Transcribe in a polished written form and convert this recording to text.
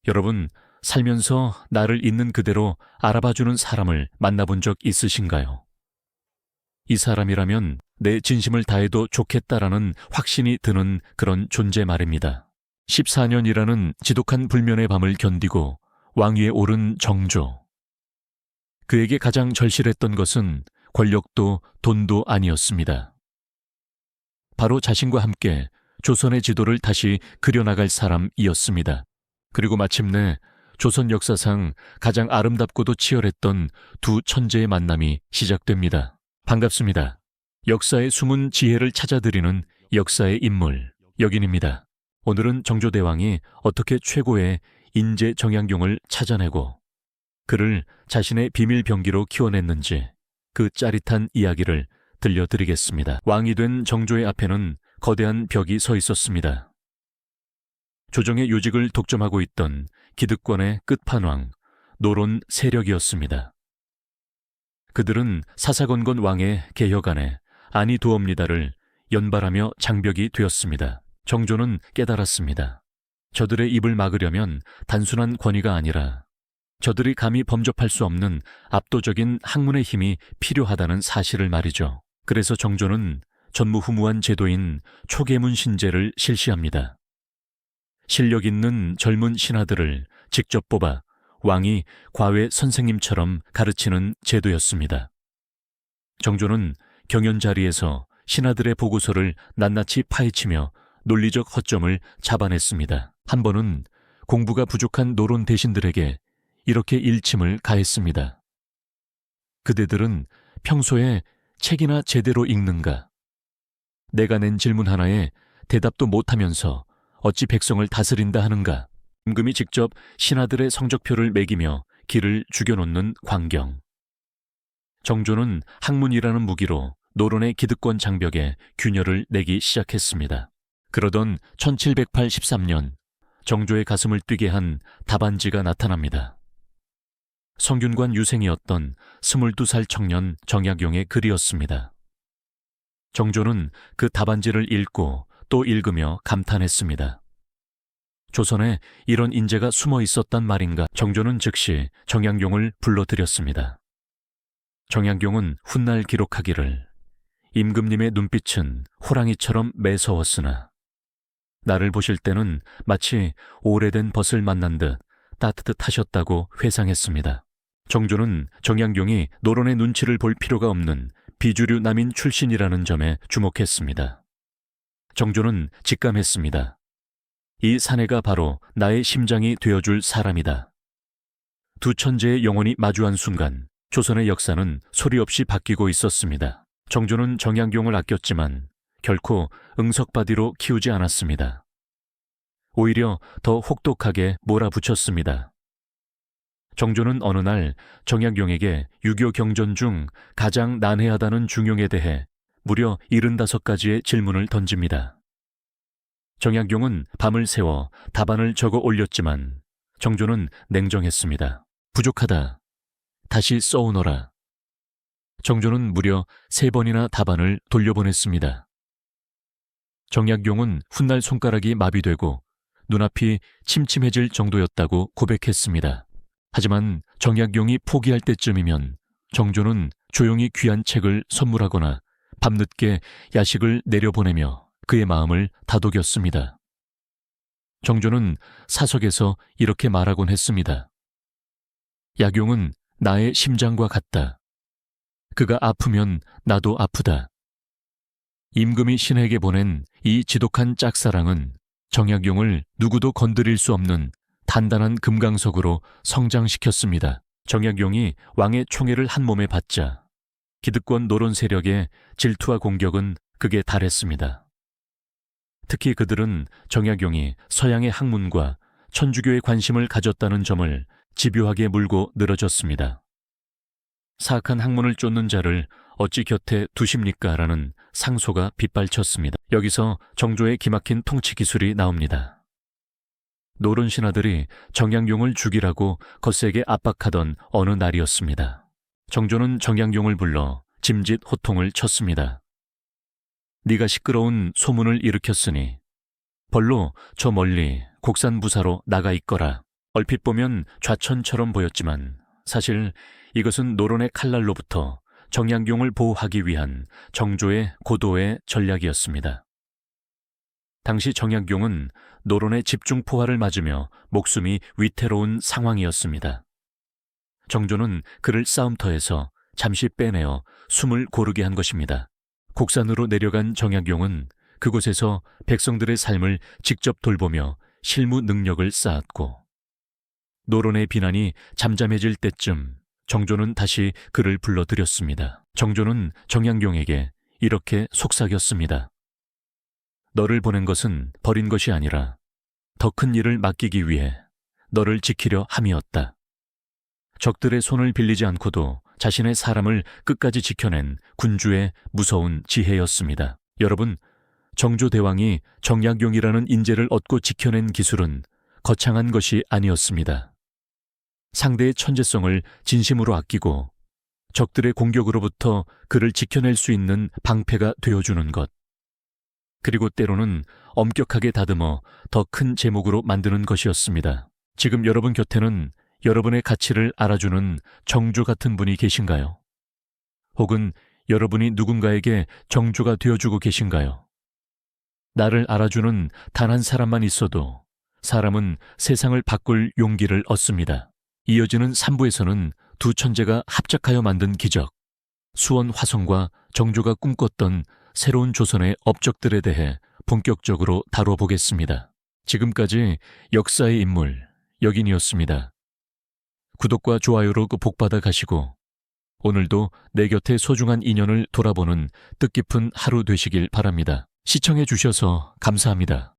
여러분, 살면서 나를 있는 그대로 알아봐주는 사람을 만나본 적 있으신가요? 이 사람이라면 내 진심을 다해도 좋겠다라는 확신이 드는 그런 존재 말입니다. 14년이라는 지독한 불면의 밤을 견디고 왕위에 오른 정조. 그에게 가장 절실했던 것은 권력도 돈도 아니었습니다. 바로 자신과 함께 조선의 지도를 다시 그려나갈 사람이었습니다. 그리고 마침내 조선 역사상 가장 아름답고도 치열했던 두 천재의 만남이 시작됩니다. 반갑습니다. 역사의 숨은 지혜를 찾아드리는 역사의 인물, 여긴입니다. 오늘은 정조대왕이 어떻게 최고의 인재 정약용을 찾아내고 그를 자신의 비밀 병기로 키워냈는지 그 짜릿한 이야기를 들려드리겠습니다. 왕이 된 정조의 앞에는 거대한 벽이 서 있었습니다. 조정의 요직을 독점하고 있던 기득권의 끝판왕, 노론 세력이었습니다. 그들은 사사건건 왕의 개혁 안에 아니 두옵니다를 연발하며 장벽이 되었습니다. 정조는 깨달았습니다. 저들의 입을 막으려면 단순한 권위가 아니라 저들이 감히 범접할 수 없는 압도적인 학문의 힘이 필요하다는 사실을 말이죠. 그래서 정조는 전무후무한 제도인 초계문 신제를 실시합니다. 실력 있는 젊은 신하들을 직접 뽑아 왕이 과외 선생님처럼 가르치는 제도였습니다. 정조는 경연 자리에서 신하들의 보고서를 낱낱이 파헤치며 논리적 허점을 잡아냈습니다. 한 번은 공부가 부족한 노론 대신들에게 이렇게 일침을 가했습니다. 그대들은 평소에 책이나 제대로 읽는가? 내가 낸 질문 하나에 대답도 못하면서 어찌 백성을 다스린다 하는가? 임금이 직접 신하들의 성적표를 매기며 길을 죽여놓는 광경. 정조는 학문이라는 무기로 노론의 기득권 장벽에 균열을 내기 시작했습니다. 그러던 1783년 정조의 가슴을 뛰게 한 답안지가 나타납니다. 성균관 유생이었던 22살 청년 정약용의 글이었습니다. 정조는 그 답안지를 읽고 또 읽으며 감탄했습니다. 조선에 이런 인재가 숨어 있었단 말인가. 정조는 즉시 정약용을 불러들였습니다. 정약용은 훗날 기록하기를 임금님의 눈빛은 호랑이처럼 매서웠으나 나를 보실 때는 마치 오래된 벗을 만난 듯 따뜻하셨다고 회상했습니다. 정조는 정약용이 노론의 눈치를 볼 필요가 없는 비주류 남인 출신이라는 점에 주목했습니다. 정조는 직감했습니다. 이 사내가 바로 나의 심장이 되어줄 사람이다. 두 천재의 영혼이 마주한 순간 조선의 역사는 소리 없이 바뀌고 있었습니다. 정조는 정약용을 아꼈지만 결코 응석바디로 키우지 않았습니다. 오히려 더 혹독하게 몰아붙였습니다. 정조는 어느 날 정약용에게 유교 경전 중 가장 난해하다는 중용에 대해 무려 75가지의 질문을 던집니다. 정약용은 밤을 새워 답안을 적어 올렸지만 정조는 냉정했습니다. 부족하다. 다시 써오너라. 정조는 무려 3번이나 답안을 돌려보냈습니다. 정약용은 훗날 손가락이 마비되고 눈앞이 침침해질 정도였다고 고백했습니다. 하지만 정약용이 포기할 때쯤이면 정조는 조용히 귀한 책을 선물하거나 밤늦게 야식을 내려보내며 그의 마음을 다독였습니다. 정조는 사석에서 이렇게 말하곤 했습니다. 약용은 나의 심장과 같다. 그가 아프면 나도 아프다. 임금이 신에게 보낸 이 지독한 짝사랑은 정약용을 누구도 건드릴 수 없는 단단한 금강석으로 성장시켰습니다. 정약용이 왕의 총애를 한 몸에 받자 기득권 노론 세력의 질투와 공격은 극에 달했습니다. 특히 그들은 정약용이 서양의 학문과 천주교에 관심을 가졌다는 점을 집요하게 물고 늘어졌습니다. 사악한 학문을 쫓는 자를 어찌 곁에 두십니까? 라는 상소가 빗발쳤습니다. 여기서 정조의 기막힌 통치 기술이 나옵니다. 노론 신하들이 정약용을 죽이라고 거세게 압박하던 어느 날이었습니다. 정조는 정약용을 불러 짐짓 호통을 쳤습니다. 네가 시끄러운 소문을 일으켰으니 벌로 저 멀리 곡산부사로 나가 있거라. 얼핏 보면 좌천처럼 보였지만 사실 이것은 노론의 칼날로부터 정약용을 보호하기 위한 정조의 고도의 전략이었습니다. 당시 정약용은 노론의 집중포화를 맞으며 목숨이 위태로운 상황이었습니다. 정조는 그를 싸움터에서 잠시 빼내어 숨을 고르게 한 것입니다. 곡산으로 내려간 정약용은 그곳에서 백성들의 삶을 직접 돌보며 실무 능력을 쌓았고, 노론의 비난이 잠잠해질 때쯤 정조는 다시 그를 불러들였습니다. 정조는 정약용에게 이렇게 속삭였습니다. 너를 보낸 것은 버린 것이 아니라 더 큰 일을 맡기기 위해 너를 지키려 함이었다. 적들의 손을 빌리지 않고도 자신의 사람을 끝까지 지켜낸 군주의 무서운 지혜였습니다. 여러분, 정조대왕이 정약용이라는 인재를 얻고 지켜낸 기술은 거창한 것이 아니었습니다. 상대의 천재성을 진심으로 아끼고 적들의 공격으로부터 그를 지켜낼 수 있는 방패가 되어주는 것, 그리고 때로는 엄격하게 다듬어 더 큰 제목으로 만드는 것이었습니다. 지금 여러분 곁에는 여러분의 가치를 알아주는 정조 같은 분이 계신가요? 혹은 여러분이 누군가에게 정조가 되어주고 계신가요? 나를 알아주는 단 한 사람만 있어도 사람은 세상을 바꿀 용기를 얻습니다. 이어지는 3부에서는 두 천재가 합작하여 만든 기적, 수원 화성과 정조가 꿈꿨던 새로운 조선의 업적들에 대해 본격적으로 다뤄보겠습니다. 지금까지 역사의 인물, 여긴이었습니다. 구독과 좋아요로 복받아 가시고 오늘도 내 곁의 소중한 인연을 돌아보는 뜻깊은 하루 되시길 바랍니다. 시청해 주셔서 감사합니다.